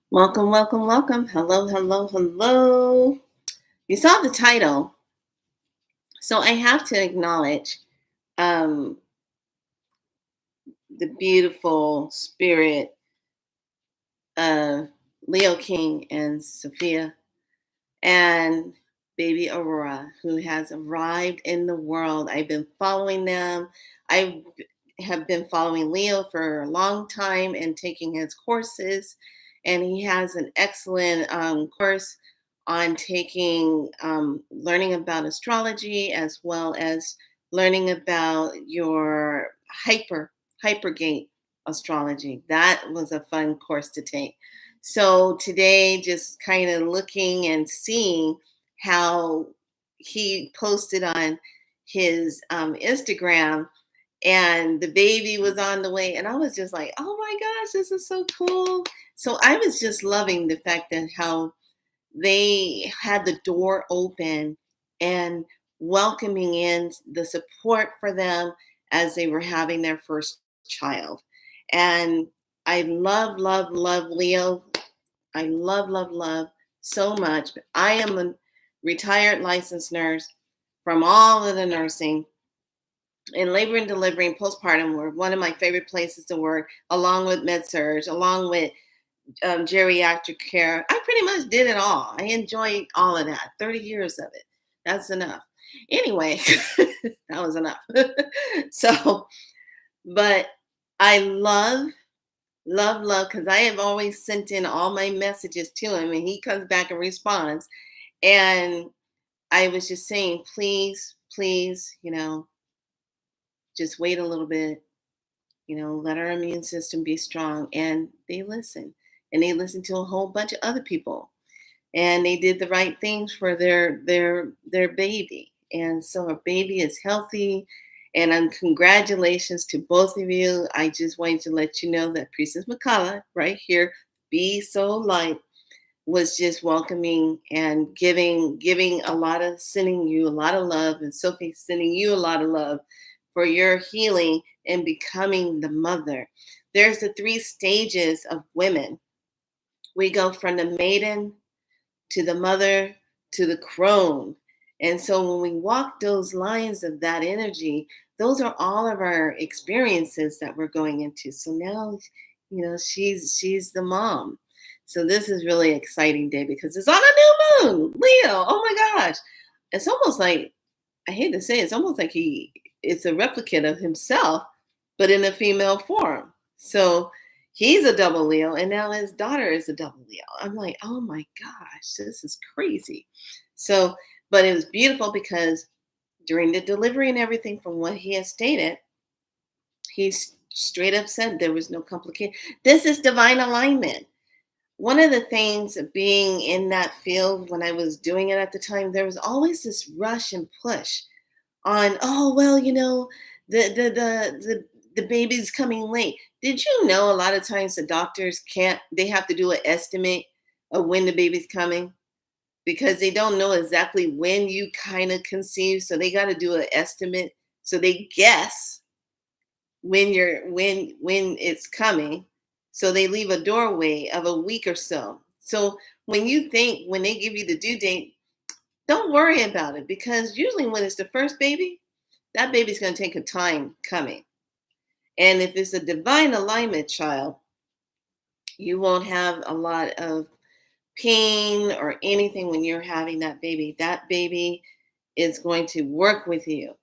Welcome, welcome, welcome. Hello, hello, hello. You saw the title, so I have to acknowledge um, the beautiful spirit of Leo King and Sophia and baby Aurora, who has arrived in the world. I've been following them. I have been following Leo for a long time and taking his courses. And he has an excellent course on learning about astrology as well as learning about your hypergate astrology. That was a fun course to take. So today, just kind of looking and seeing how he posted on his Instagram, and the baby was on the way, and I was just like, oh my gosh, this is so cool. So I was just loving the fact that how they had the door open and welcoming in the support for them as they were having their first child. And I love, love, love Leo. I love, love, love so much. I am a retired licensed nurse from all of the nursing. And labor and delivery and postpartum were one of my favorite places to work, along with med surg, along with geriatric care. I pretty much did it all. I enjoyed all of that. 30 years of it. That's enough. Anyway, that was enough. So, but I love, because I have always sent in all my messages to him and he comes back and responds. And I was just saying, please, please, just wait a little bit, let our immune system be strong. And they listen. And they listen to a whole bunch of other people. And they did the right things for their baby. And so our baby is healthy. And congratulations to both of you. I just wanted to let you know that Priestess McCullough, right here, Be So Light, was just welcoming and giving a lot of, sending you a lot of love, and Sophie sending you a lot of love for your healing and becoming the mother. There's the 3 stages of women. We go from the maiden to the mother to the crone. And so when we walk those lines of that energy, those are all of our experiences that we're going into. So now, she's the mom. So this is really exciting day because it's on a new moon, Leo. Oh my gosh. It's almost like, I hate to say it, it's almost like it's a replicate of himself, but in a female form. So he's a double Leo, and now his daughter is a double Leo. I'm like, oh my gosh, this is crazy. So, but it was beautiful because during the delivery and everything, from what he has stated, he straight up said there was no complication. This is divine alignment. One of the things of being in that field when I was doing it at the time, there was always this rush and push on, oh well, the baby's coming late. Did you know a lot of times the doctors can't, they have to do an estimate of when the baby's coming because they don't know exactly when you kind of conceive, so they got to do an estimate, so they guess when it's coming, so they leave a doorway of a week or so. So when they give you the due date, don't worry about it, because usually when it's the first baby, that baby's going to take a time coming. And if it's a divine alignment child, you won't have a lot of pain or anything when you're having that baby. That baby is going to work with you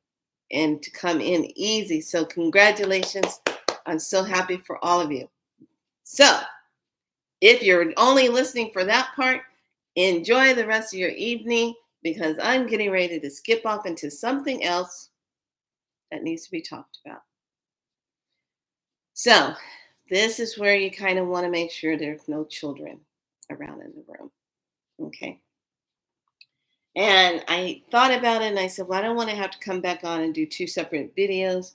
and to come in easy. So congratulations. I'm so happy for all of you. So if you're only listening for that part, enjoy the rest of your evening, because I'm getting ready to skip off into something else that needs to be talked about. So this is where you kind of want to make sure there's no children around in the room. Okay. And I thought about it and I said, well, I don't want to have to come back on and do 2 separate videos.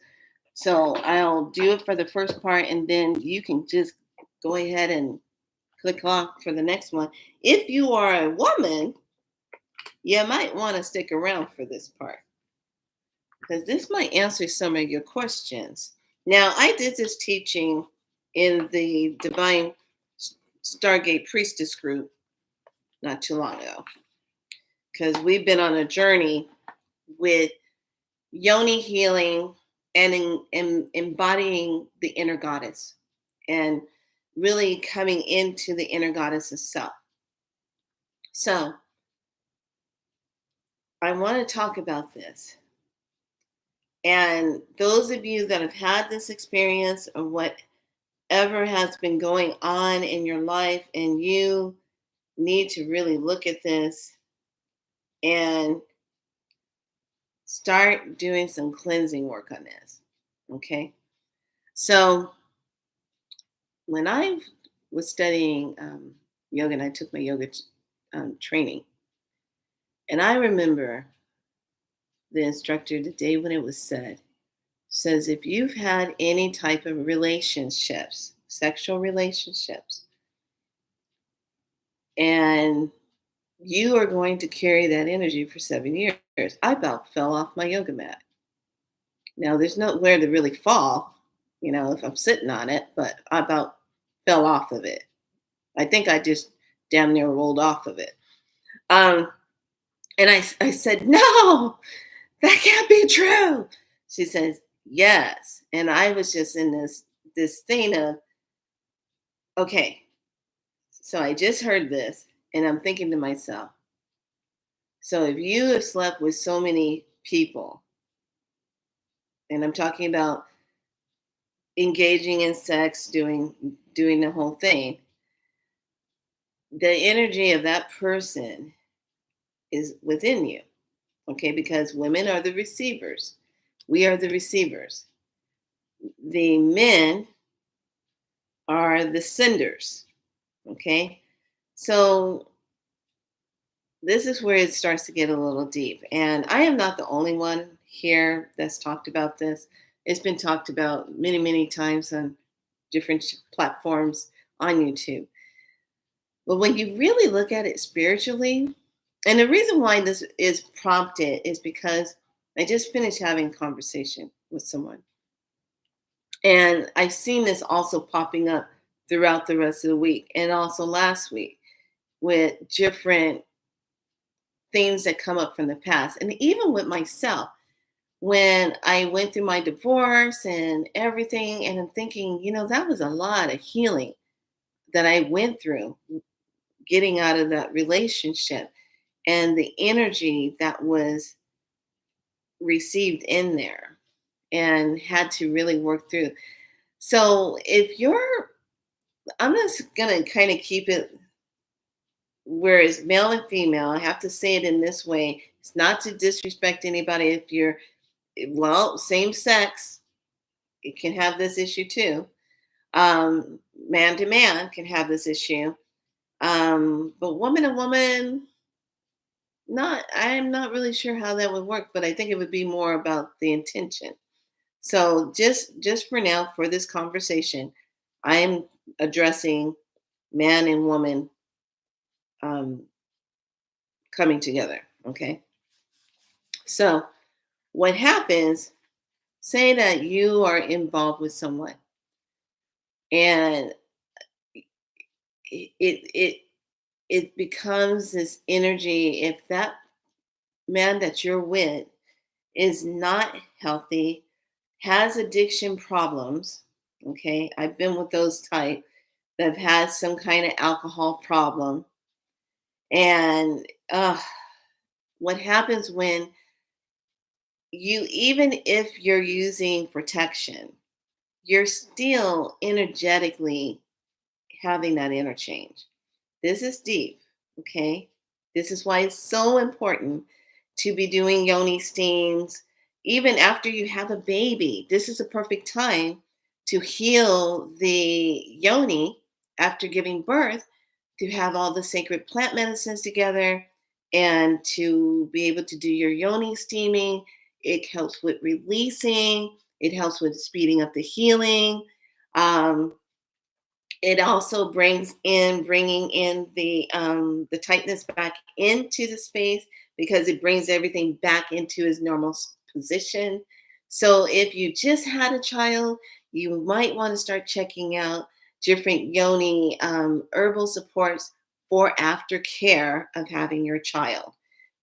So I'll do it for the first part, and then you can just go ahead and click off for the next one. If you are a woman, you might want to stick around for this part, because this might answer some of your questions. Now, I did this teaching in the Divine Stargate Priestess group not too long ago, because we've been on a journey with yoni healing and embodying the inner goddess and really coming into the inner goddess itself. So I want to talk about this. And those of you that have had this experience or whatever has been going on in your life, and you need to really look at this and start doing some cleansing work on this. Okay. So when I was studying yoga, and I took my yoga training, and I remember the instructor, the day when it was said, says if you've had any type of relationships, sexual relationships, and you are going to carry that energy for 7 years. I about fell off my yoga mat. Now, there's nowhere to really fall, if I'm sitting on it, but I about fell off of it. I think I just damn near rolled off of it. And I said, no, that can't be true. She says, yes. And I was just in this thing of, okay, so I just heard this, and I'm thinking to myself, so if you have slept with so many people, and I'm talking about engaging in sex, doing the whole thing, the energy of that person is within you. Okay, because women are the receivers. We are the receivers. The men are the senders. Okay, so this is where it starts to get a little deep. And I am not the only one here that's talked about this. It's been talked about many, many times on different platforms on YouTube. But when you really look at it spiritually, and the reason why this is prompted is because I just finished having a conversation with someone. And I've seen this also popping up throughout the rest of the week and also last week with different things that come up from the past. And even with myself, when I went through my divorce and everything, and I'm thinking, that was a lot of healing that I went through getting out of that relationship and the energy that was received in there and had to really work through. So I'm just going to kind of keep it where it's male and female. I have to say it in this way. It's not to disrespect anybody. If you're, same sex, it can have this issue too. Man to man can have this issue. But woman to woman, I'm not really sure how that would work, but I think it would be more about the intention. So just for now, for this conversation, I am addressing man and woman um, coming together. Okay. So what happens, say that you are involved with someone and it it becomes this energy. If that man that you're with is not healthy, has addiction problems, okay, I've been with those type that have had some kind of alcohol problem. And what happens when even if you're using protection, you're still energetically having that interchange. This is deep, okay? This is why it's so important to be doing yoni steams. Even after you have a baby, this is a perfect time to heal the yoni after giving birth, to have all the sacred plant medicines together and to be able to do your yoni steaming. It helps with releasing, it helps with speeding up the healing. Um, it also bringing in the tightness back into the space because it brings everything back into its normal position. So if you just had a child, you might want to start checking out different yoni herbal supports for aftercare of having your child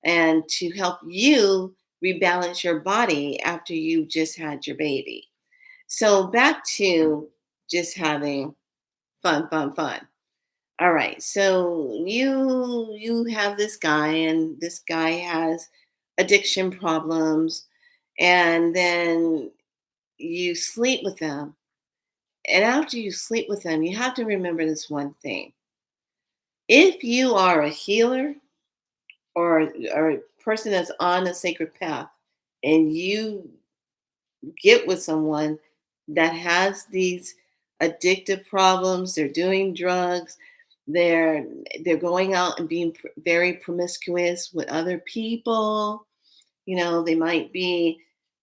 and to help you rebalance your body after you just had your baby. So back to just having fun, fun, fun. All right. So you have this guy and this guy has addiction problems and then you sleep with them. And after you sleep with them, you have to remember this one thing. If you are a healer or a person that's on a sacred path and you get with someone that has these addictive problems, they're doing drugs, they're they're going out and being very promiscuous with other people. They might be,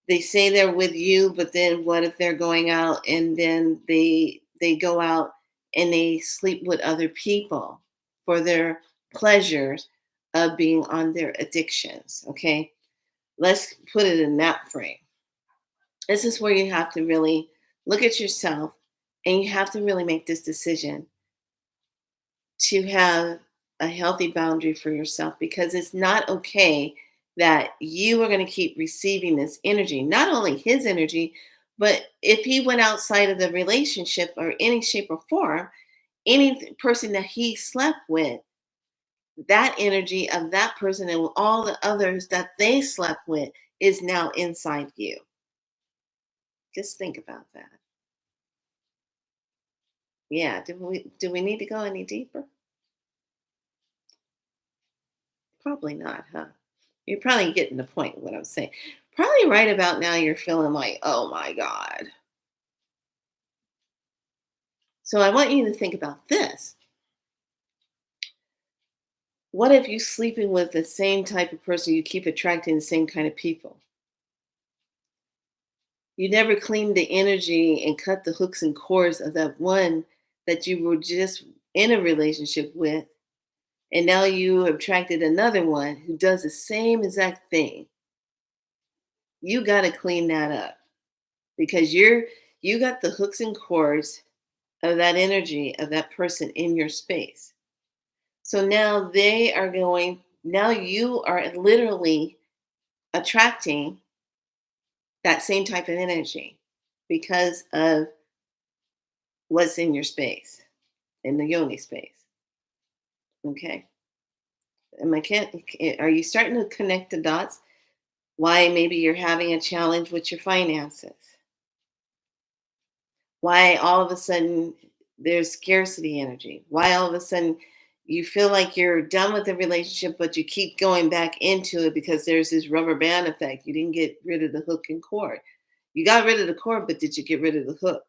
they say they're with you, but then what if they're going out and then they go out and they sleep with other people for their pleasures of being on their addictions, okay? Let's put it in that frame. This is where you have to really look at yourself and you have to really make this decision to have a healthy boundary for yourself because it's not okay that you are going to keep receiving this energy, not only his energy, but if he went outside of the relationship or any shape or form, any person that he slept with, that energy of that person and all the others that they slept with is now inside you. Just think about that. Yeah, do we need to go any deeper? Probably not, huh? You're probably getting the point of what I'm saying. Probably right about now you're feeling like, "Oh my god." So I want you to think about this. What if you sleeping with the same type of person, you keep attracting the same kind of people? You never clean the energy and cut the hooks and cords of that one that you were just in a relationship with, and now you have attracted another one who does the same exact thing. You got to clean that up because you got the hooks and cords of that energy of that person in your space. So now now you are literally attracting that same type of energy because of what's in your space, in the yoni space. Okay. Are you starting to connect the dots? Why maybe you're having a challenge with your finances? Why all of a sudden there's scarcity energy? Why all of a sudden you feel like you're done with the relationship, but you keep going back into it because there's this rubber band effect. You didn't get rid of the hook and cord. You got rid of the cord, but did you get rid of the hook?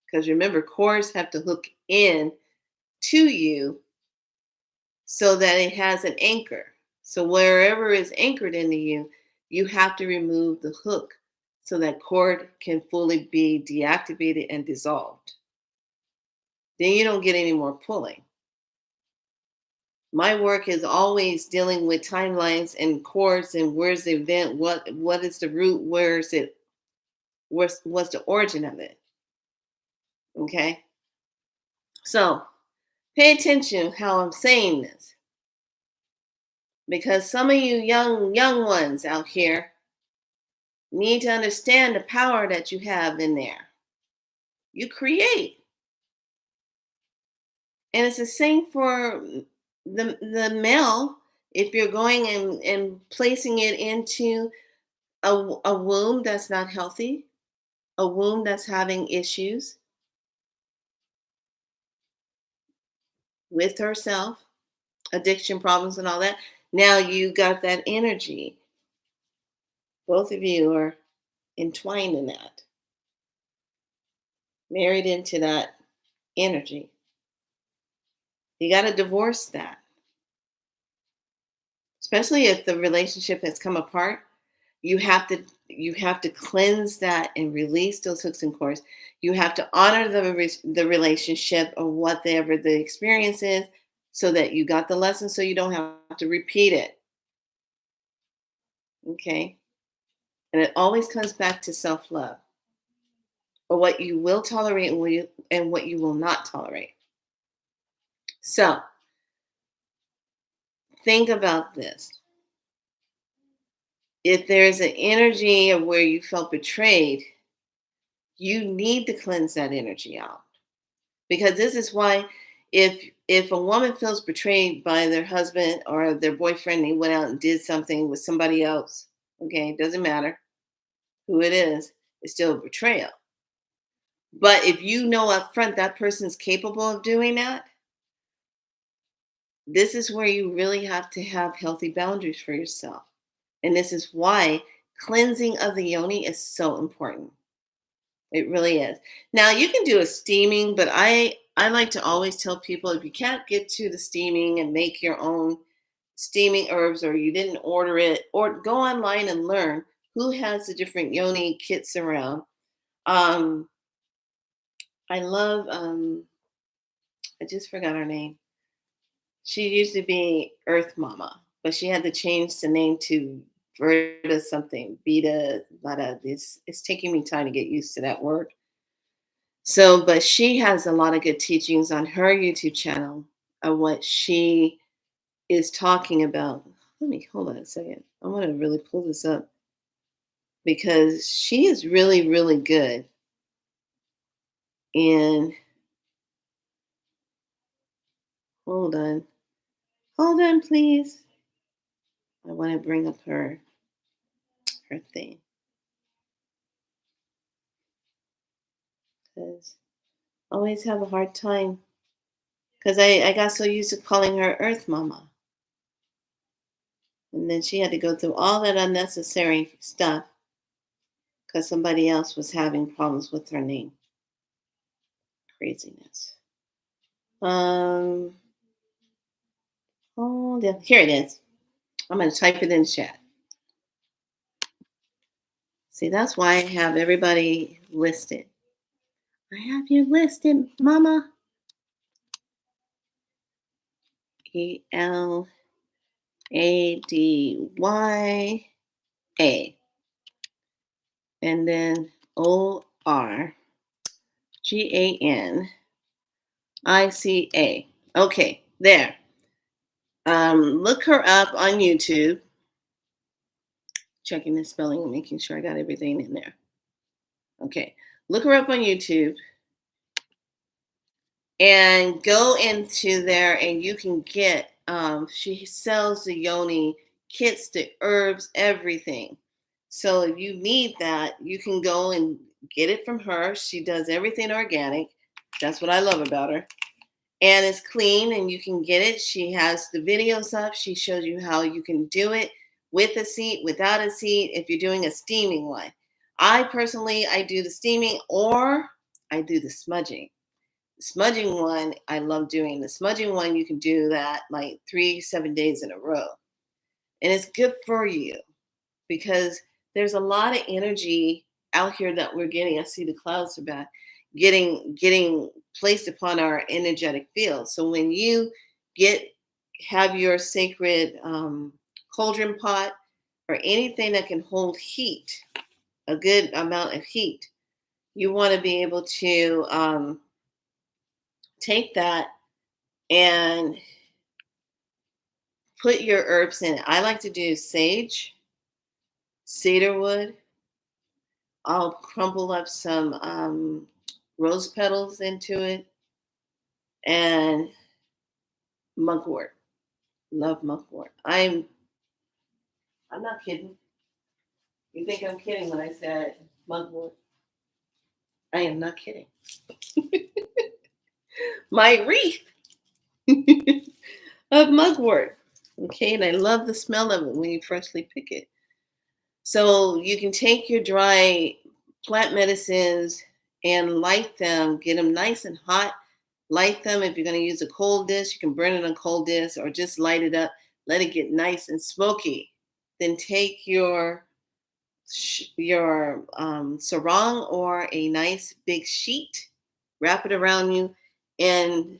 Because remember, cords have to hook in to you so that it has an anchor. So wherever it's anchored into you, you have to remove the hook so that cord can fully be deactivated and dissolved. Then you don't get any more pulling. My work is always dealing with timelines and chords and where's the event, what is the root, where is it, what's the origin of it. Okay. So pay attention how I'm saying this because some of you young ones out here need to understand the power that you have in there. You create. And it's the same for the male. If you're going and placing it into a womb that's not healthy, a womb that's having issues with herself, addiction problems and all that, now you got that energy. Both of you are entwined in that, married into that energy. You got to divorce that, especially if the relationship has come apart. You have to cleanse that and release those hooks and cords. You have to honor the relationship or whatever the experience is, so that you got the lesson, so you don't have to repeat it. Okay, and it always comes back to self love or what you will tolerate and what you will not tolerate. So think about this. If there's an energy of where you felt betrayed, you need to cleanse that energy out. Because this is why if a woman feels betrayed by their husband or their boyfriend, they went out and did something with somebody else, okay, it doesn't matter who it is, it's still a betrayal. But if you know up front that person's capable of doing that, this is where you really have to have healthy boundaries for yourself. And this is why cleansing of the yoni is so important. It really is. Now you can do a steaming, but I like to always tell people if you can't get to the steaming and make your own steaming herbs, or you didn't order it, or go online and learn who has the different yoni kits around. Um, I love I just forgot her name. She used to be Earth Mama, but she had to change the name to Verta something. Vita. It's taking me time to get used to that word. So, but she has a lot of good teachings on her YouTube channel of what she is talking about. Let me hold on a second. I want to really pull this up because she is really, really good. And hold on, please. I want to bring up her thing because I always have a hard time because I got so used to calling her Earth Mama. And then she had to go through all that unnecessary stuff because somebody else was having problems with her name. Craziness. Um, hold on. Here it is. I'm going to type it in chat. See, that's why I have everybody listed. I have you listed, Mama. ELADYA. And then ORGANICA. Okay, there. Look her up on YouTube. Checking the spelling and making sure I got everything in there. Okay, look her up on YouTube and go into there, and you can get. She sells the yoni kits, the herbs, everything. So if you need that, you can go and get it from her. She does everything organic. That's what I love about her. And it's clean and you can get it. She has the videos up. She shows you how you can do it with a seat, without a seat, if you're doing a steaming one. I personally, I do the steaming or I do the smudging. The smudging one, I love doing. The smudging one, you can do that like 7 days in a row. And it's good for you because there's a lot of energy out here that we're getting. I see the clouds are back, getting placed upon our energetic field. So when you have your sacred cauldron pot or anything that can hold heat, a good amount of heat, you want to be able to take that and put your herbs in it. I like to do sage, cedarwood. I'll crumble up some rose petals into it and mugwort. Love mugwort. I'm not kidding. You think I'm kidding when I said mugwort? I am not kidding. My wreath of mugwort. Okay, and I love the smell of it when you freshly pick it. So you can take your dry plant medicines and light them, get them nice and hot. Light them. If you're going to use a coal dish, you can burn it on coal dish or just light it up. Let it get nice and smoky. Then take your sarong or a nice big sheet, wrap it around you, and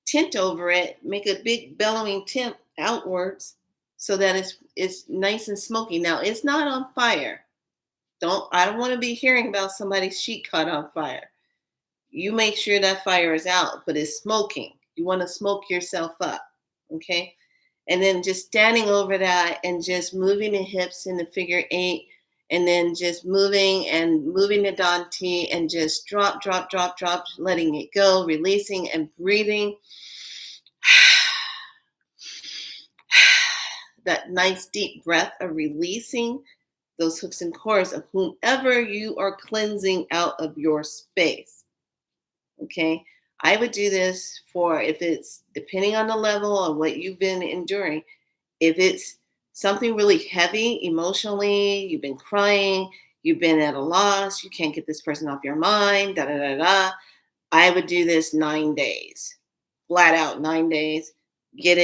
tint over it. Make a big bellowing tint outwards so that it's nice and smoky. Now it's not on fire. I don't want to be hearing about somebody's sheet caught on fire. You make sure that fire is out, but it's smoking. You want to smoke yourself up. Okay. And then just standing over that and just moving the hips in the figure eight, and then just moving and moving the danti, and just drop, drop, drop, drop, letting it go, releasing and breathing. That nice deep breath of releasing those hooks and cores of whomever you are cleansing out of your space. Okay. I would do this for, if it's depending on the level of what you've been enduring, if it's something really heavy emotionally, you've been crying, you've been at a loss, you can't get this person off your mind, da da da da. I would do this 9 days, flat out 9 days. Get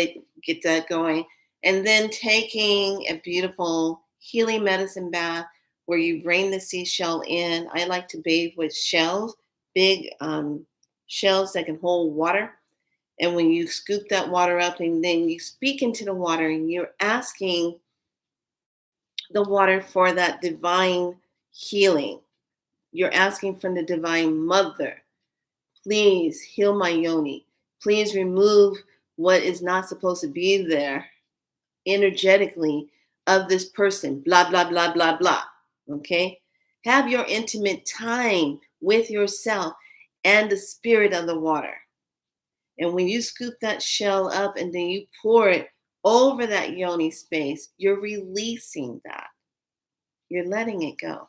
that going, and then taking a beautiful healing medicine bath where you bring the seashell in. I like to bathe with shells, big shells that can hold water. And when you scoop that water up and then you speak into the water and you're asking the water for that divine healing, you're asking from the divine mother, please heal my yoni. Please remove what is not supposed to be there energetically of this person, blah, blah, blah, blah, blah. Okay? Have your intimate time with yourself and the spirit of the water. And when you scoop that shell up and then you pour it over that yoni space, you're releasing that. You're letting it go.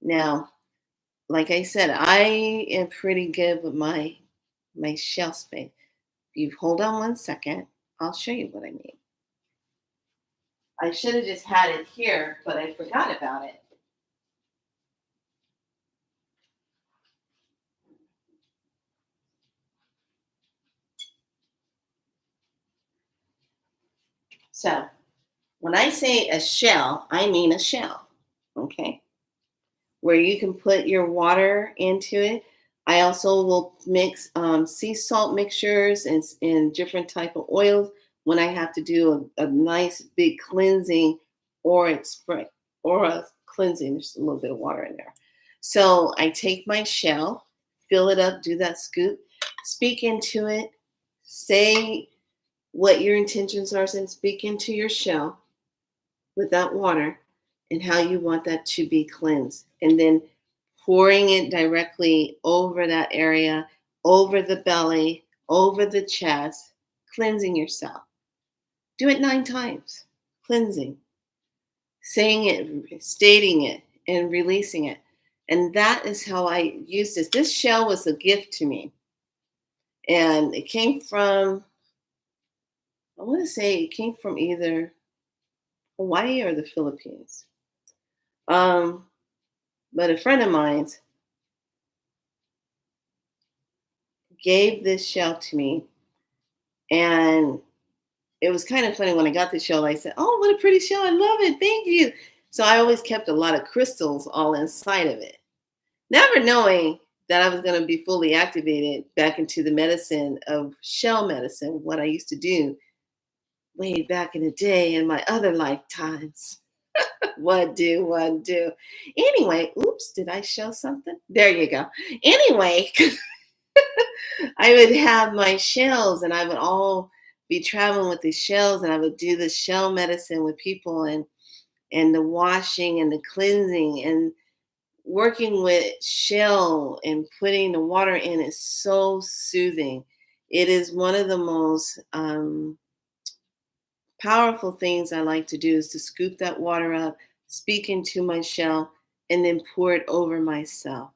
Now, like I said, I am pretty good with my shell space. If you hold on 1 second, I'll show you what I mean. I should have just had it here, but I forgot about it. So when I say a shell, I mean a shell, okay? Where you can put your water into it. I also will mix sea salt mixtures and different type of oils when I have to do a nice big cleansing aura cleansing. There's a little bit of water in there. So I take my shell, fill it up, do that scoop, speak into it, say what your intentions are, and speak into your shell with that water and how you want that to be cleansed. And then pouring it directly over that area, over the belly, over the chest, cleansing yourself. Do it 9 times, cleansing, saying it, stating it, and releasing it. And that is how I use this. This shell was a gift to me. And it came from, I want to say it came from either Hawaii or the Philippines. But a friend of mine gave this shell to me, and it was kind of funny when I got the shell. I said, "Oh, what a pretty shell! I love it. Thank you." So I always kept a lot of crystals all inside of it, never knowing that I was going to be fully activated back into the medicine of shell medicine, what I used to do way back in the day in my other lifetimes. What do? Anyway, oops, did I show something? There you go. Anyway, I would have my shells and I would all be traveling with these shells, and I would do the shell medicine with people, and the washing and the cleansing and working with shell and putting the water in is so soothing. It is one of the most powerful things I like to do is to scoop that water up, speak into my shell, and then pour it over myself.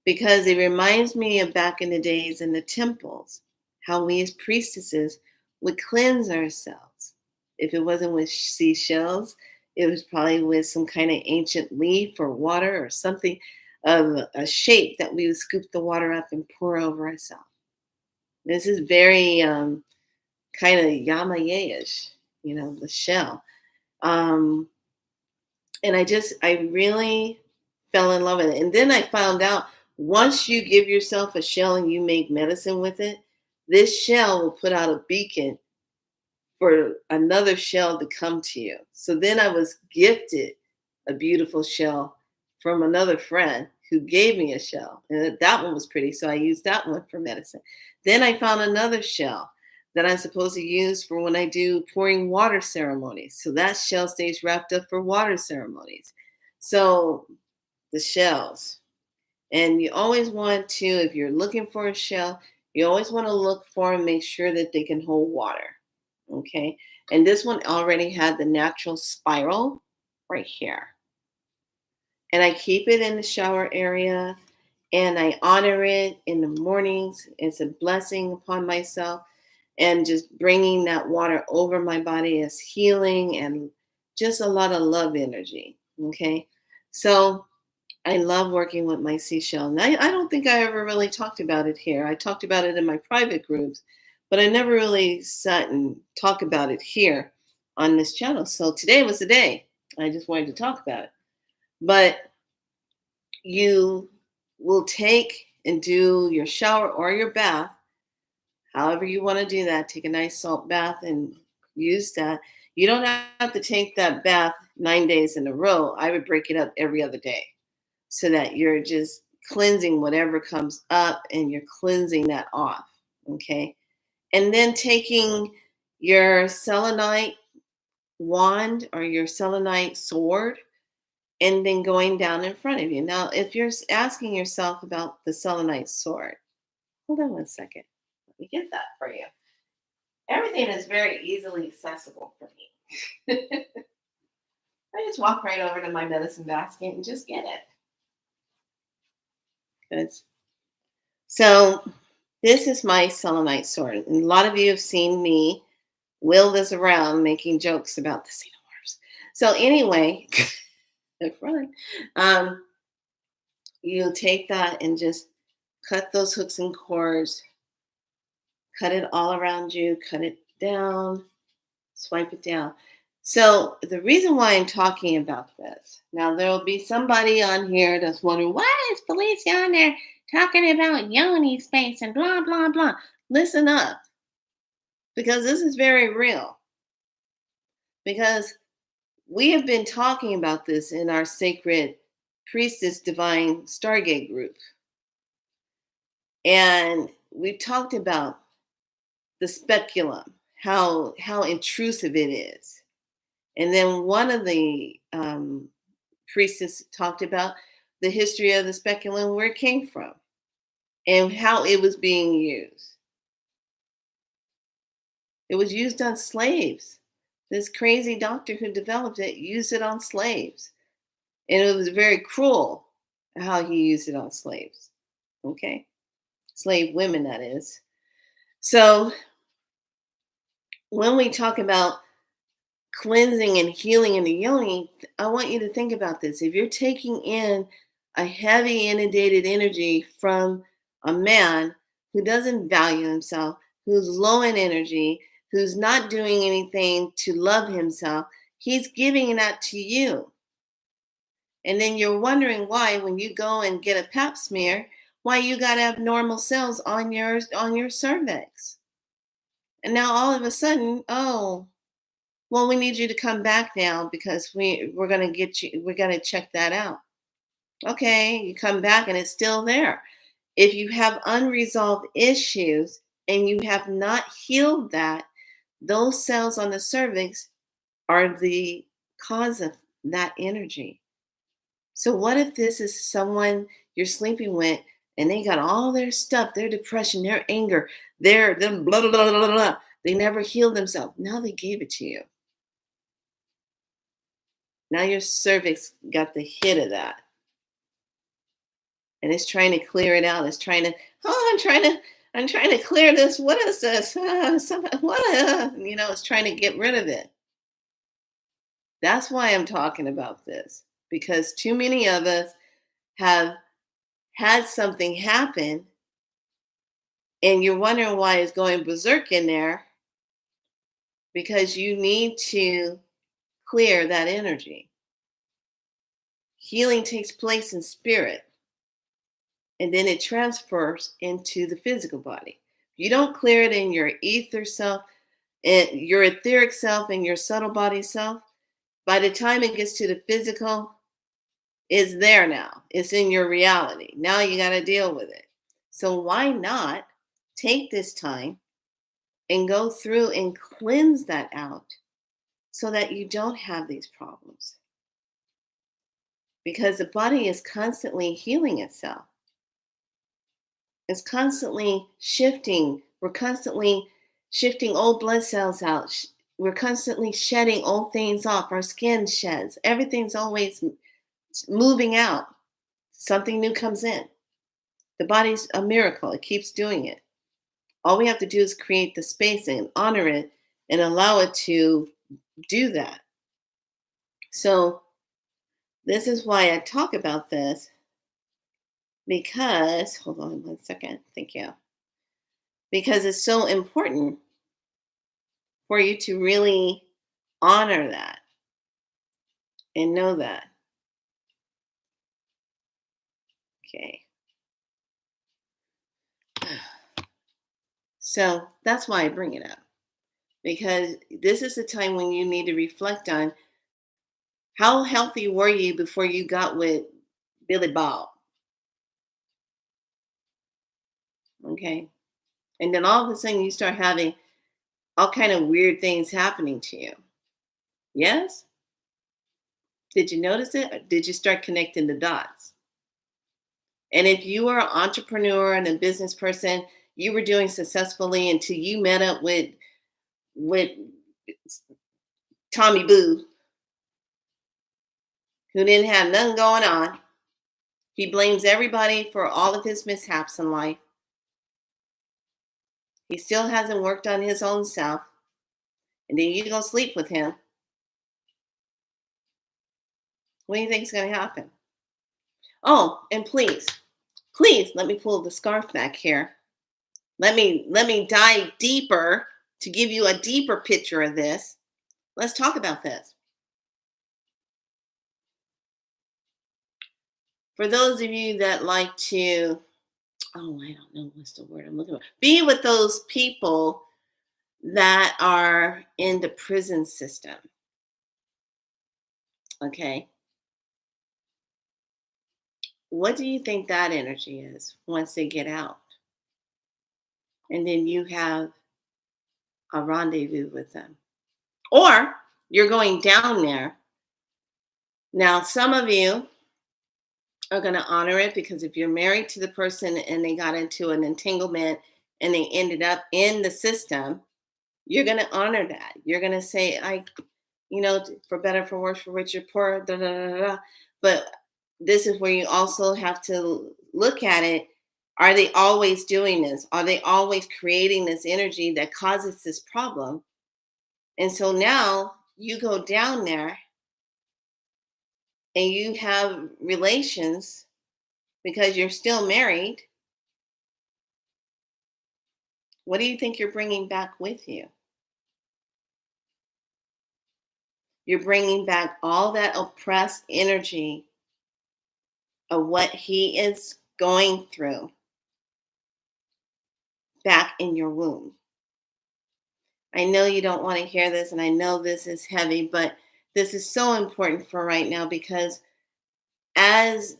Because it reminds me of back in the days in the temples, how we as priestesses would cleanse ourselves. If it wasn't with seashells, it was probably with some kind of ancient leaf or water or something of a shape that we would scoop the water up and pour over ourselves. This is very kind of yamaye-ish, the shell. And I really fell in love with it. And then I found out once you give yourself a shell and you make medicine with it, this shell will put out a beacon for another shell to come to you. So then I was gifted a beautiful shell from another friend who gave me a shell. And that one was pretty, so I used that one for medicine. Then I found another shell that I'm supposed to use for when I do pouring water ceremonies. So that shell stays wrapped up for water ceremonies. So the shells. And you always want to, if you're looking for a shell, you always want to look for and make sure that they can hold water. Okay. And this one already had the natural spiral right here. And I keep it in the shower area and I honor it in the mornings. It's a blessing upon myself. And just bringing that water over my body is healing and just a lot of love energy. Okay. So I love working with my seashell. And I don't think I ever really talked about it here. I talked about it in my private groups, but I never really sat and talked about it here on this channel. So today was the day. I just wanted to talk about it. But you will take and do your shower or your bath, however you want to do that. Take a nice salt bath and use that. You don't have to take that bath 9 days in a row. I would break it up every other day so that you're just cleansing whatever comes up and you're cleansing that off. Okay. And then taking your selenite wand or your selenite sword and then going down in front of you. Now, if you're asking yourself about the selenite sword, hold on one second. Let me get that for you. Everything is very easily accessible for me. I just walk right over to my medicine basket and just get it. Good. So this is my selenite sword. And a lot of you have seen me wheel this around making jokes about the xenomorphs. So anyway, fun. You take that and just cut those hooks and cords, cut it all around you, cut it down, swipe it down. So the reason why I'm talking about this, now there will be somebody on here that's wondering, why is Felicia on there talking about yoni space and blah, blah, blah. Listen up, because this is very real. Because we have been talking about this in our sacred priestess divine Stargate group. And we've talked about the speculum, how intrusive it is. And then one of the priestess talked about the history of the speculum, where it came from, and how it was being used. It was used on slaves. This crazy doctor who developed it used it on slaves. And it was very cruel how he used it on slaves. Okay? Slave women, that is. So when we talk about cleansing and healing in the yoni, I want you to think about this. If you're taking in a heavy inundated energy from a man who doesn't value himself, who's low in energy, who's not doing anything to love himself, he's giving that to you. And then you're wondering why, when you go and get a pap smear, why you got abnormal cells on your cervix. And now all of a sudden, oh, well, we need you to come back now because we're going to get you, we're going to check that out. Okay, you come back and it's still there. If you have unresolved issues and you have not healed that, those cells on the cervix are the cause of that energy. So what if this is someone you're sleeping with and they got all their stuff, their depression, their anger, their blah, blah, blah, blah, blah. They never healed themselves. Now they gave it to you. Now your cervix got the hit of that. And it's trying to clear it out. It's trying to, I'm trying to clear this. What is this? It's trying to get rid of it. That's why I'm talking about this, because too many of us have had something happen and you're wondering why it's going berserk in there, because you need to clear that energy. Healing takes place in spirit, and then it transfers into the physical body. You don't clear it in your ether self, and your etheric self and your subtle body self. By the time it gets to the physical, It's there now. It's in your reality. Now you got to deal with it. So why not take this time and go through and cleanse that out so that you don't have these problems? Because the body is constantly healing itself. It's constantly shifting. We're constantly shifting old blood cells out. We're constantly shedding old things off. Our skin sheds. Everything's always moving out. Something new comes in. The body's a miracle. It keeps doing it. All we have to do is create the space and honor it and allow it to do that. So this is why I talk about this, because, hold on one second. Thank you. Because it's so important for you to really honor that and know that. Okay. So that's why I bring it up, because this is the time when you need to reflect on how healthy were you before you got with Billy Bob. Okay. And then all of a sudden you start having all kind of weird things happening to you. Yes? Did you notice it? Or did you start connecting the dots? And if you were an entrepreneur and a business person, you were doing successfully until you met up with Tommy Boo, who didn't have nothing going on. He blames everybody for all of his mishaps in life. He still hasn't worked on his own self. And then you go sleep with him. What do you think is going to happen? Oh, and please let me pull the scarf back here. Let me dive deeper to give you a deeper picture of this. Let's talk about this. For those of you that like to, oh, I don't know what's the word I'm looking for. Be with those people that are in the prison system. Okay. What do you think that energy is once they get out? And then you have a rendezvous with them. Or you're going down there. Now, some of you are going to honor it, because if you're married to the person and they got into an entanglement and they ended up in the system, you're going to honor that. You're going to say, for better, for worse, for richer, poor, da, da, da, da. But this is where you also have to look at it. Are they always doing this? Are they always creating this energy that causes this problem? And so now you go down there and you have relations because you're still married. What do you think you're bringing back with you? You're bringing back all that oppressed energy of what he is going through back in your womb. I know you don't want to hear this, and I know this is heavy, but this is so important for right now, because as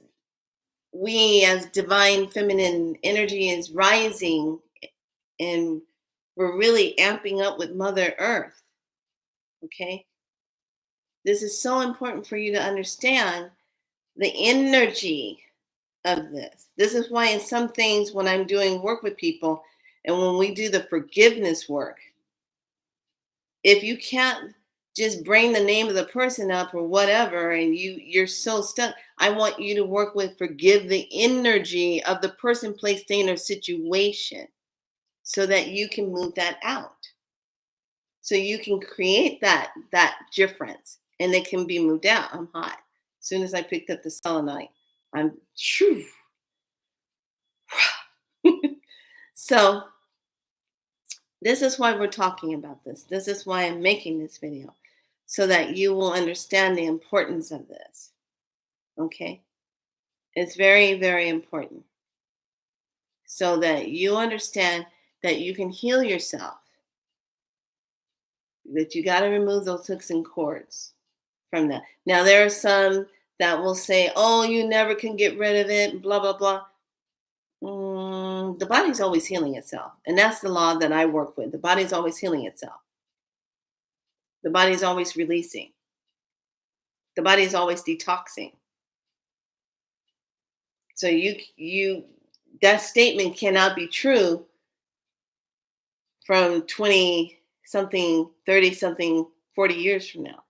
divine feminine energy is rising and we're really amping up with Mother Earth, okay? This is so important for you to understand the energy of this. This is why in some things, when I'm doing work with people and when we do the forgiveness work, if you can't just bring the name of the person up or whatever, and you're so stuck, I want you to work with forgive the energy of the person, place, thing, or situation, so that you can move that out. So you can create that difference, and it can be moved out. I'm hot. As soon as I picked up the selenite, I'm shoo. So this is why we're talking about this. This is why I'm making this video, so that you will understand the importance of this. Okay? It's very, very important. So that you understand that you can heal yourself. That you got to remove those hooks and cords from that. Now, there are some that will say, oh, you never can get rid of it, blah, blah, blah. The body's always healing itself. And that's the law that I work with. The body's always healing itself. The body's always releasing. The body's always detoxing. So you that statement cannot be true from 20 something, 30 something, 40 years from now.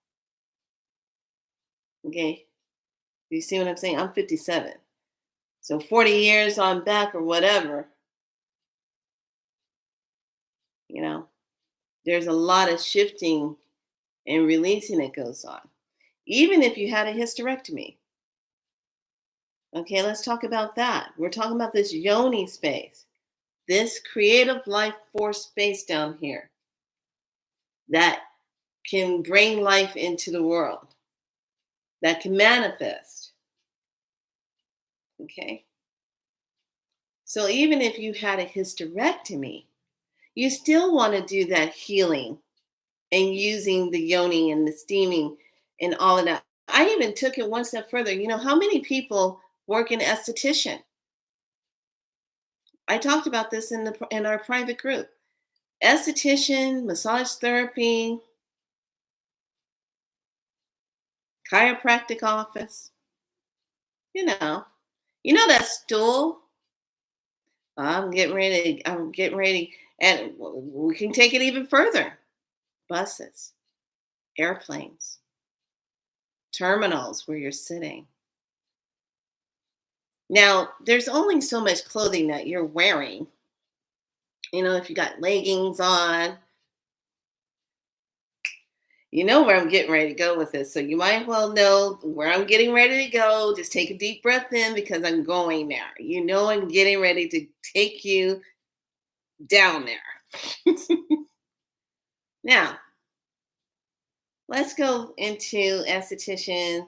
Okay? You see what I'm saying? I'm 57. So 40 years on back or whatever, you know, there's a lot of shifting and releasing that goes on. Even if you had a hysterectomy. Okay, let's talk about that. We're talking about this yoni space, this creative life force space down here that can bring life into the world, that can manifest. Okay. So even if you had a hysterectomy, you still want to do that healing and using the yoni and the steaming and all of that. I even took it one step further. You know, how many people work in esthetician? I talked about this in our private group. Esthetician, massage therapy, chiropractic office. You know, that stool. I'm getting ready, and we can take it even further. Buses, airplanes, terminals where you're sitting. Now, there's only so much clothing that you're wearing. You know, if you got leggings on, you know where I'm getting ready to go with this. So you might well know where I'm getting ready to go. Just take a deep breath in because I'm going there. You know, I'm getting ready to take you down there. Now, let's go into esthetician.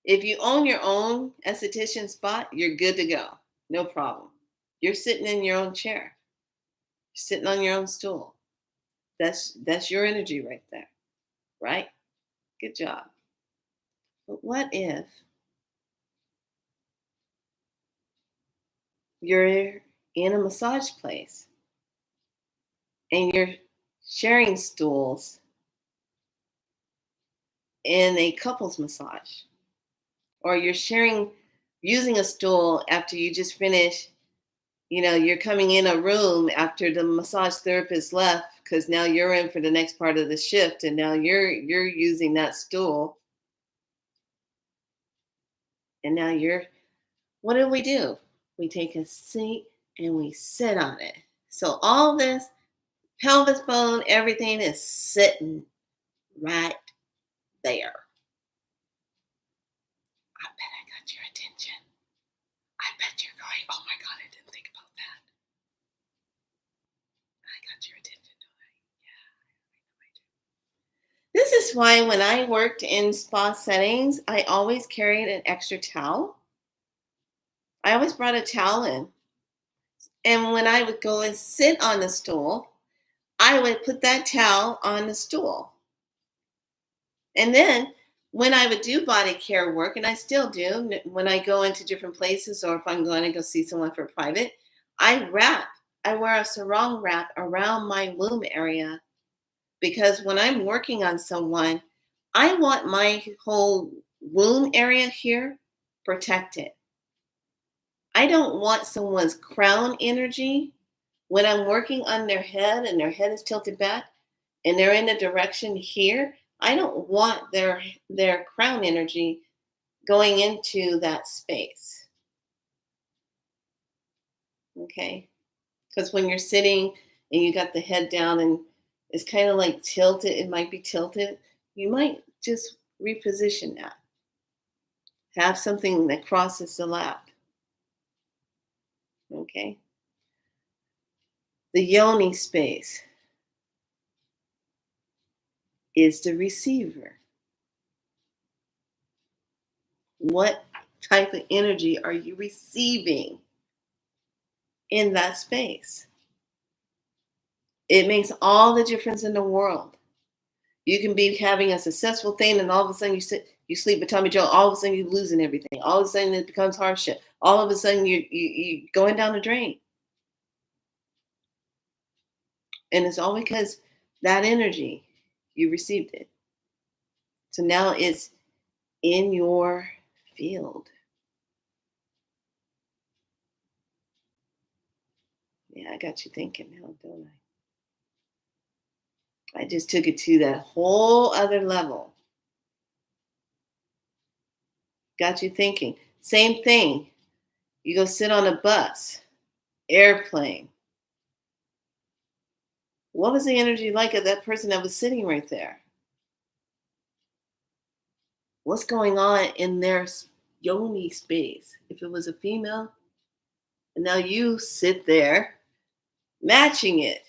If you own your own esthetician spot, you're good to go. No problem. You're sitting in your own chair. You're sitting on your own stool. That's your energy right there, right? Good job. But what if you're in a massage place and you're sharing stools in a couples massage, or you're sharing using a stool after you just finish, you know, you're coming in a room after the massage therapist left because now you're in for the next part of the shift and now you're using that stool, and now what do? We take a seat and we sit on it. So all this pelvis bone, everything is sitting right there. I bet I got your attention. I bet you're going, oh my God, I didn't think about that. I got your attention, don't I? Yeah, I do. This is why when I worked in spa settings, I always carried an extra towel. I always brought a towel in. And when I would go and sit on the stool, I would put that towel on the stool. And then when I would do body care work, and I still do when I go into different places or if I'm going to go see someone for private, I wear a sarong wrap around my womb area because when I'm working on someone, I want my whole womb area here protected. I don't want someone's crown energy when I'm working on their head and their head is tilted back and they're in the direction here. I don't want their crown energy going into that space. Okay? Because when you're sitting and you got the head down and it's kind of like tilted, it might be tilted, you might just reposition that. Have something that crosses the lap. Okay? The yoni space is the receiver. What type of energy are you receiving in that space? It makes all the difference in the world. You can be having a successful thing and all of a sudden you sit, You sleep with Tommy Joe, all of a sudden you're losing everything. All of a sudden it becomes hardship. All of a sudden you going down the drain. And it's all because that energy, you received it. So now it's in your field. Yeah, I got you thinking now, don't I? I just took it to that whole other level. Got you thinking. Same thing. You go sit on a bus, airplane. What was the energy like of that person that was sitting right there? What's going on in their yoni space? If it was a female, and now you sit there matching it.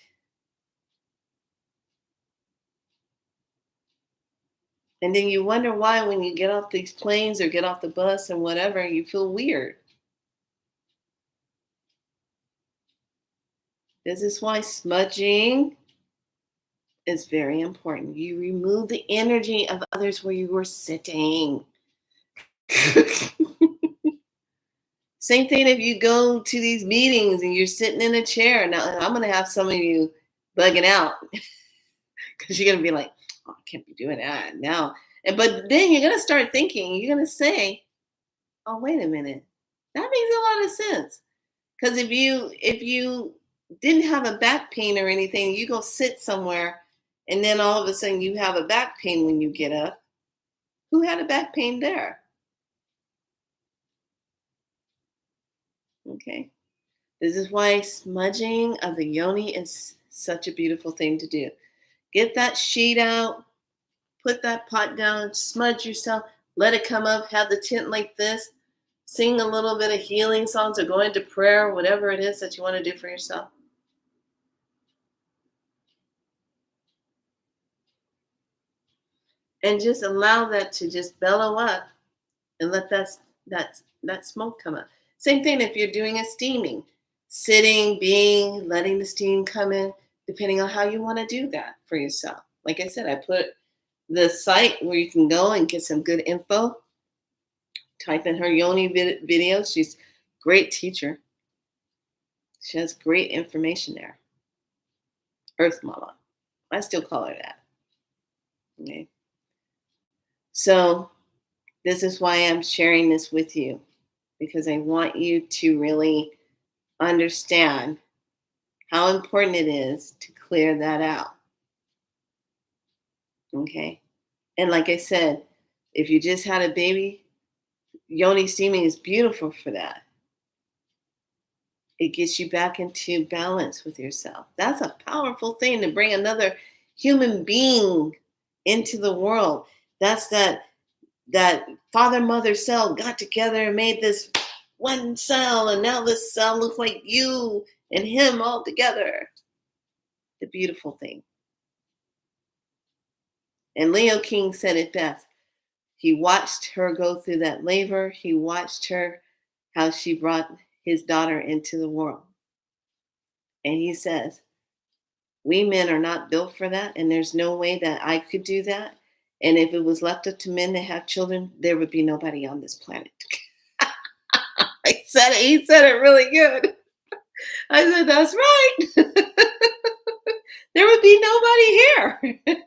And then you wonder why when you get off these planes or get off the bus and whatever, you feel weird. This is why smudging is very important. You remove the energy of others where you were sitting. Same thing if you go to these meetings and you're sitting in a chair. Now, I'm going to have some of you bugging out because you're going to be like, oh, I can't be doing that now. But then you're going to start thinking, you're going to say, oh, wait a minute. That makes a lot of sense. Because if you didn't have a back pain or anything, you go sit somewhere and then all of a sudden you have a back pain when you get up. Who had a back pain there? Okay. This is why smudging of the yoni is such a beautiful thing to do. Get that sheet out, put that pot down, smudge yourself, let it come up, have the tent like this, sing a little bit of healing songs or go into prayer, whatever it is that you want to do for yourself. And just allow that to just bellow up and let that smoke come up. Same thing if you're doing a steaming, sitting, being, letting the steam come in, depending on how you want to do that for yourself. Like I said, I put the site where you can go and get some good info. Type in her yoni videos. She's a great teacher. She has great information there. Earth Mama. I still call her that. Okay. So this is why I'm sharing this with you, because I want you to really understand how important it is to clear that out. Okay. And like I said, if you just had a baby, yoni steaming is beautiful for that. It gets you back into balance with yourself. That's a powerful thing to bring another human being into the world. That's that father mother cell got together and made this one cell, and now this cell looks like you and him all together. The beautiful thing. And Leo King said it best. He watched her go through that labor. He watched her, how she brought his daughter into the world. And he says, we men are not built for that, and there's no way that I could do that. And if it was left up to men to have children, there would be nobody on this planet. He said it really good. I said, that's right. There would be nobody here.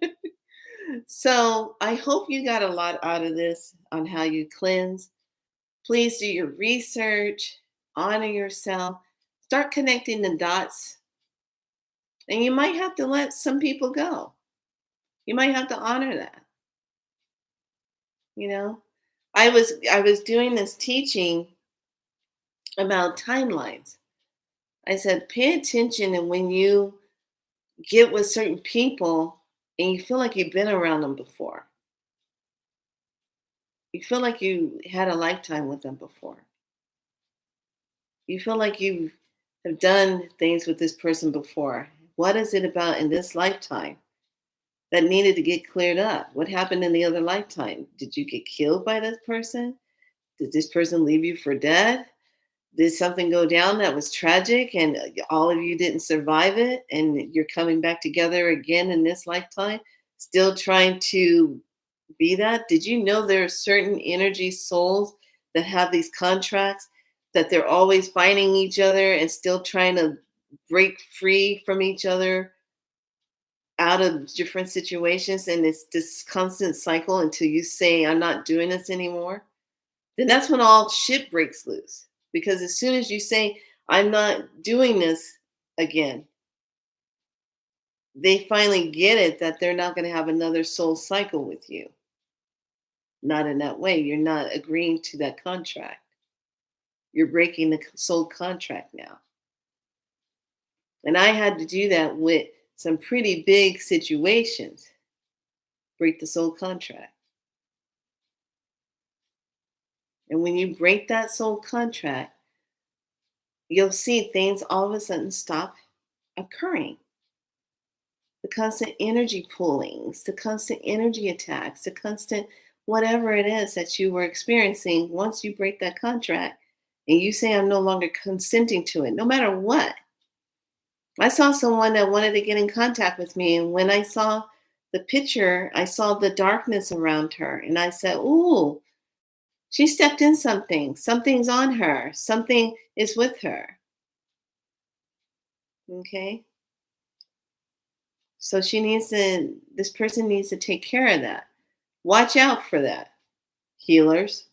So I hope you got a lot out of this on how you cleanse. Please do your research, honor yourself, start connecting the dots. And you might have to let some people go. You might have to honor that. You know, I was doing this teaching about timelines. I said, pay attention, and when you get with certain people and you feel like you've been around them before, you feel like you had a lifetime with them before, you feel like you have done things with this person before. What is it about in this lifetime that needed to get cleared up? What happened in the other lifetime? Did you get killed by this person? Did this person leave you for dead? Did something go down that was tragic and all of you didn't survive it, and you're coming back together again in this lifetime, still trying to be that? Did you know there are certain energy souls that have these contracts that they're always fighting each other and still trying to break free from each other out of different situations, and it's this constant cycle until you say, I'm not doing this anymore? Then that's when all shit breaks loose. Because as soon as you say, I'm not doing this again, they finally get it that they're not going to have another soul cycle with you. Not in that way. You're not agreeing to that contract. You're breaking the soul contract now. And I had to do that with some pretty big situations. Break the soul contract. And when you break that soul contract, you'll see things all of a sudden stop occurring. The constant energy pullings, the constant energy attacks, the constant whatever it is that you were experiencing, once you break that contract and you say, I'm no longer consenting to it, no matter what. I saw someone that wanted to get in contact with me, and when I saw the picture, I saw the darkness around her, and I said, ooh, she stepped in something. Something's on her. Something is with her. Okay. So this person needs to take care of that. Watch out for that, healers.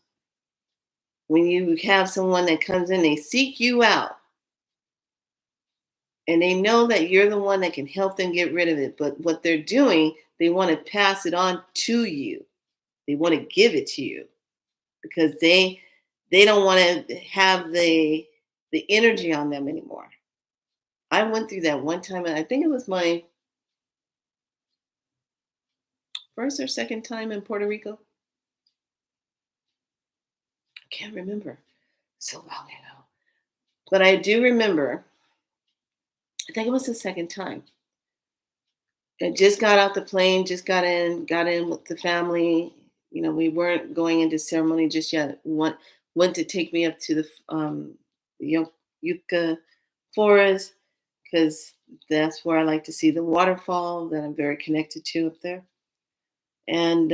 When you have someone that comes in, they seek you out and they know that you're the one that can help them get rid of it. But what they're doing, they want to pass it on to you. They want to give it to you because they don't want to have the energy on them anymore. I went through that one time, and I think it was my first or second time in Puerto Rico. I can't remember. So long ago. But I do remember, I think it was the second time. I just got off the plane, just got in with the family. You know, we weren't going into ceremony just yet. Went to take me up to the Yucca forest because that's where I like to see the waterfall that I'm very connected to up there. And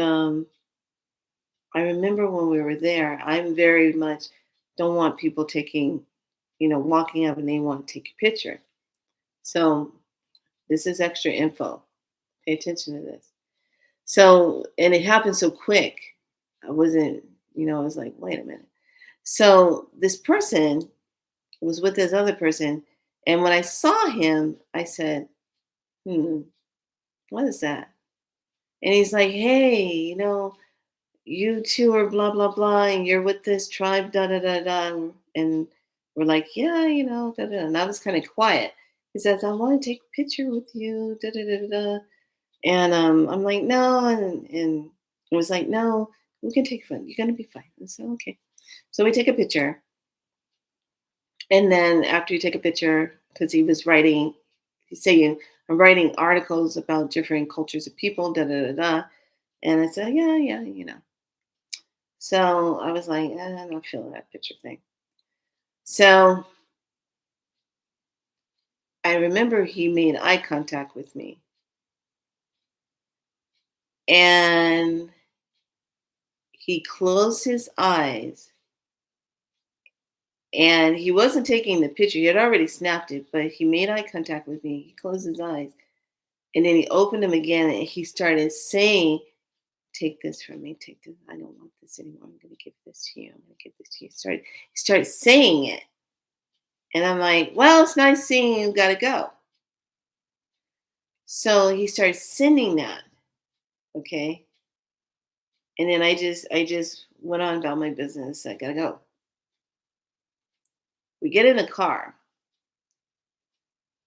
I remember when we were there, I'm very much don't want people taking, walking up and they want to take a picture. So this is extra info. Pay attention to this. So, and it happened so quick. I wasn't, I was like, wait a minute. So this person was with this other person. And when I saw him, I said, what is that? And he's like, hey, you two are blah, blah, blah. And you're with this tribe, da, da, da, da. And we're like, yeah, da, da. And I was kind of quiet. He says, I want to take a picture with you, da, da, da, da, da. And I'm like, no. And it was like, no, we can take fun. You're going to be fine. I said, okay. So we take a picture. And then after you take a picture, because he's saying, I'm writing articles about different cultures of people, da, da, da, da. And I said, yeah. So I was like, I'm not feeling that picture thing. So I remember he made eye contact with me. And he closed his eyes and he wasn't taking the picture. He had already snapped it, but he made eye contact with me. He closed his eyes and then he opened them again and he started saying, take this from me, take this. I don't want this anymore. I'm going to give this to you. I'm going to give this to you. He started saying it. And I'm like, well, it's nice seeing you. Got to go. So he started sending that. Okay. And then I just went on about my business. I got to go. We get in the car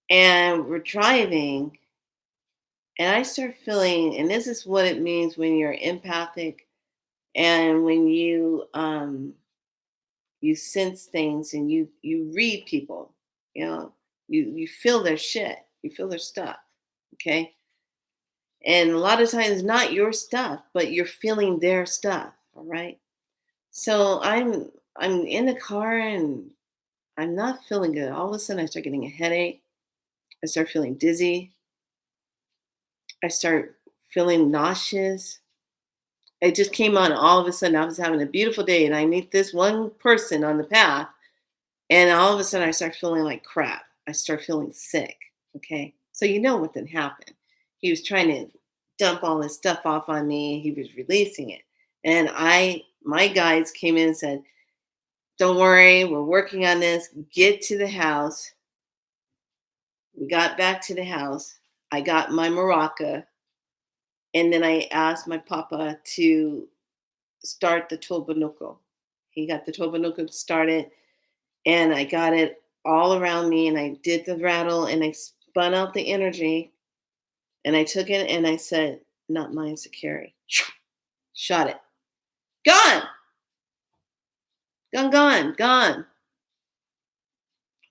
and we're driving and I start feeling, and this is what it means when you're empathic and when you sense things and you read people, you feel their shit, you feel their stuff, okay? And a lot of times not your stuff, but you're feeling their stuff, all right? So I'm in the car and I'm not feeling good. All of a sudden I start getting a headache. I start feeling dizzy. I start feeling nauseous. It just came on all of a sudden. I was having a beautiful day and I meet this one person on the path, and all of a sudden I start feeling like crap. I start feeling sick. Okay. So you know what then happened. He was trying to dump all this stuff off on me. He was releasing it. And my guides came in and said, don't worry, we're working on this. Get to the house. We got back to the house. I got my maraca. And then I asked my papa to start the tobanuco. He got the tobanuco started, and I got it all around me, and I did the rattle, and I spun out the energy, and I took it, and I said, not mine to carry. Shot it. Gone. Gone, gone, gone.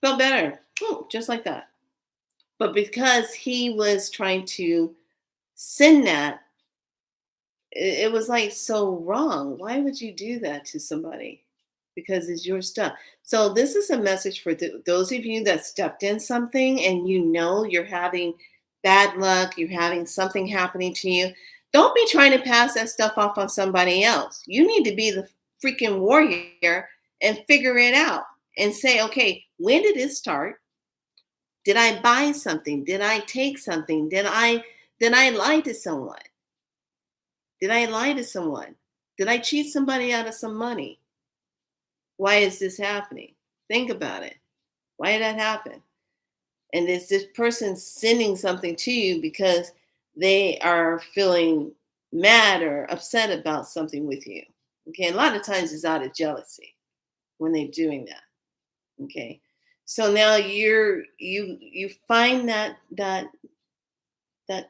Felt better. Just like that. But because he was trying to send that, it was like so wrong. Why would you do that to somebody? Because it's your stuff. So this is a message for those of you that stepped in something and you know you're having bad luck, you're having something happening to you. Don't be trying to pass that stuff off on somebody else. You need to be the freaking warrior and figure it out and say, okay, when did it start? Did I buy something? Did I take something? Did I lie to someone? Did I lie to someone? Did I cheat somebody out of some money? Why is this happening? Think about it. Why did that happen? And is this person sending something to you because they are feeling mad or upset about something with you? Okay, a lot of times it's out of jealousy when they're doing that. Okay, so now you find that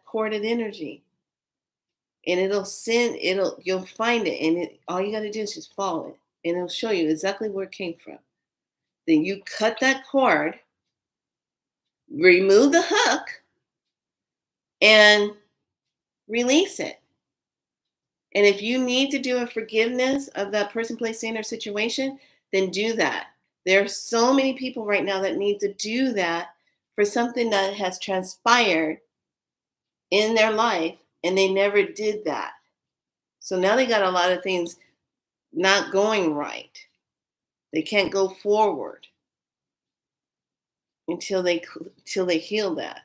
corded energy, and you'll find it, and all you got to do is just follow it, and it'll show you exactly where it came from. Then you cut that cord, remove the hook, and release it. And if you need to do a forgiveness of that person, place, thing, or situation, then do that. There are so many people right now that need to do that for something that has transpired in their life, and they never did that. So now they got a lot of things not going right. They can't go forward until they heal that.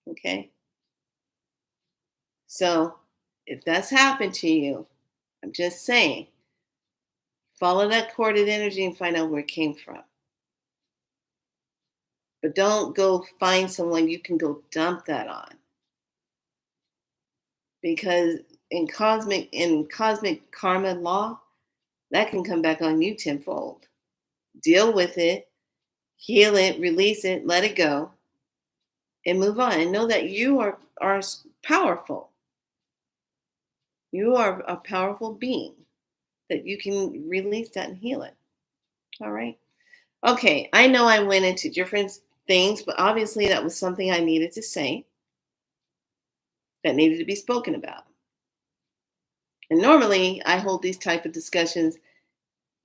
Okay? So if that's happened to you, I'm just saying, follow that corded energy and find out where it came from. But don't go find someone you can go dump that on. Because in cosmic karma law, that can come back on you tenfold. Deal with it, heal it, release it, let it go, and move on. And know that you are powerful. You are a powerful being, that you can release that and heal it. All right. Okay. I know I went into different things, but obviously that was something I needed to say, that needed to be spoken about. And normally I hold these type of discussions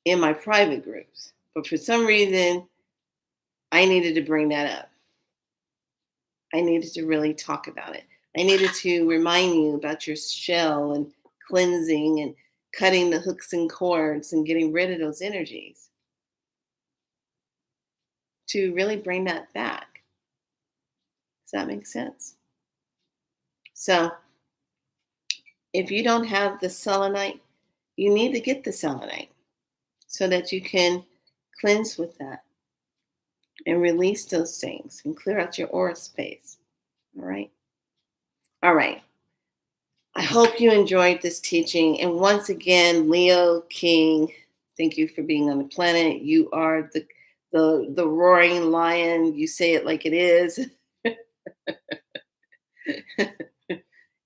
in my private groups, but for some reason I needed to bring that up. I needed to really talk about it. I needed to remind you about your shell and cleansing and cutting the hooks and cords and getting rid of those energies, to really bring that back. Does that make sense? So if you don't have the selenite, you need to get the selenite so that you can cleanse with that and release those things and clear out your aura space. All right. All right. I hope you enjoyed this teaching. And once again, Leo King, thank you for being on the planet. You are the roaring lion. You say it like it is.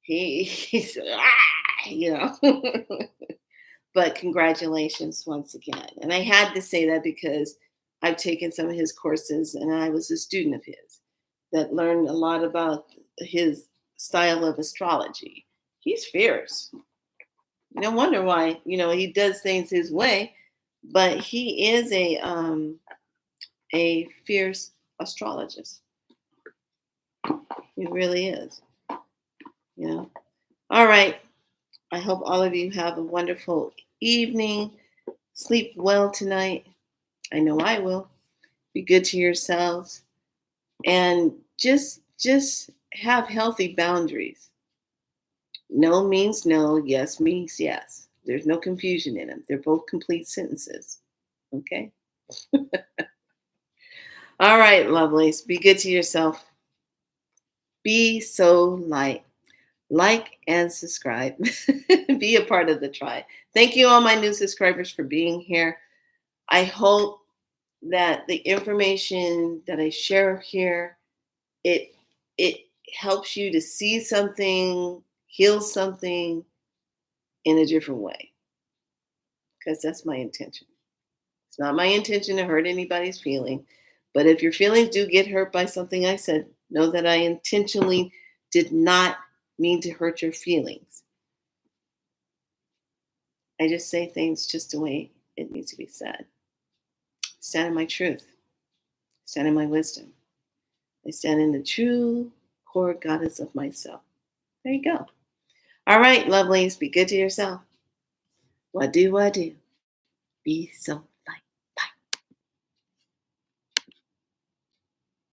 He's But congratulations once again. And I had to say that because I've taken some of his courses and I was a student of his that learned a lot about his style of astrology. He's fierce. No wonder why, he does things his way, but he is a fierce astrologist. He really is. All right. I hope all of you have a wonderful evening. Sleep well tonight. I know I will. Be good to yourselves and just have healthy boundaries. No means no, yes means yes. There's no confusion in them. They're both complete sentences. Okay? All right, lovelies. Be good to yourself. Be so light. Like and subscribe. Be a part of the tribe. Thank you, all my new subscribers, for being here. I hope that the information that I share here, it it helps you to see something, heal something in a different way. Because that's my intention. It's not my intention to hurt anybody's feeling. But if your feelings do get hurt by something I said, know that I intentionally did not mean to hurt your feelings. I just say things just the way it needs to be said. Stand in my truth. Stand in my wisdom. I stand in the true core goddess of myself. There you go. All right, lovelies, be good to yourself. What do? Be so